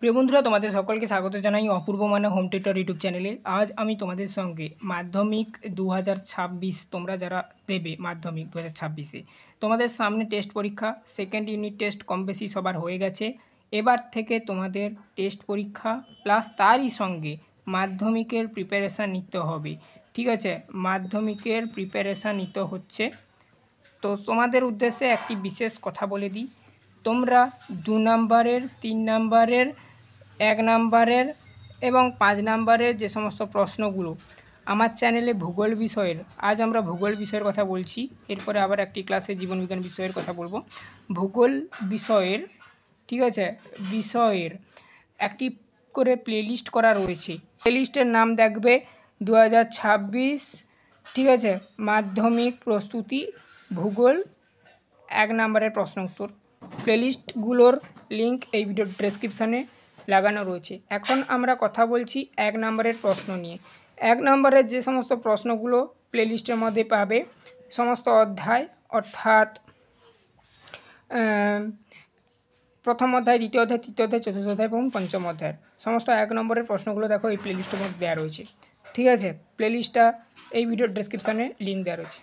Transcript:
প্রিয় বন্ধুরা, তোমাদের সকলকে স্বাগত জানাই অপূর্ব মানে হোম টিউটর ইউটিউব চ্যানেলে। আজ আমি তোমাদের সঙ্গে মাধ্যমিক 2026 তোমরা যারা দেবে মাধ্যমিক 2026-এ তোমাদের সামনে টেস্ট পরীক্ষা, সেকেন্ড ইউনিট টেস্ট কম বেশি সবার হয়ে গেছে। এবার থেকে তোমাদের টেস্ট পরীক্ষা প্লাস তারই সঙ্গে মাধ্যমিকের প্রিপারেশান নিতে হবে। ঠিক আছে, মাধ্যমিকের প্রিপারেশান নিতে হচ্ছে। তো তোমাদের উদ্দেশ্যে একটি বিশেষ কথা বলে দিই, তোমরা 2 নাম্বারের, 3 নাম্বারের, 1 নাম্বারের এবং 5 নাম্বারের যে সমস্ত প্রশ্নগুলো আমার চ্যানেলে ভূগোল বিষয়ের, আজ আমরা ভূগোল বিষয়ের কথা বলছি, এরপরে আবার একটি ক্লাসে জীবনবিজ্ঞান বিষয়ের কথা বলবো। ভূগোল বিষয়ের, ঠিক আছে, বিষয়ের একটি করে প্লেলিস্ট করা রয়েছে। প্লেলিস্টের নাম দেখবে 2026, ঠিক আছে, মাধ্যমিক প্রস্তুতি ভূগোল 1 নাম্বারের প্রশ্ন উত্তর। প্লেলিস্টগুলোর লিঙ্ক এই ভিডিওর ডেসক্রিপশানে লাগানো রয়েছে। এখন আমরা কথা বলছি 1 নাম্বারের প্রশ্ন নিয়ে। 1 নাম্বারের যে সমস্ত প্রশ্নগুলো প্লেলিস্টের মধ্যে পাবে, সমস্ত অধ্যায় অর্থাৎ প্রথম অধ্যায়, দ্বিতীয় অধ্যায়, তৃতীয় অধ্যায়, চতুর্থ অধ্যায় এবং পঞ্চম অধ্যায়ের সমস্ত 1 নম্বরের প্রশ্নগুলো দেখো এই প্লেলিস্টের মধ্যে দেওয়া রয়েছে। ঠিক আছে, প্লেলিস্টটা এই ভিডিওর ডেসক্রিপশানে লিঙ্ক দেওয়া রয়েছে।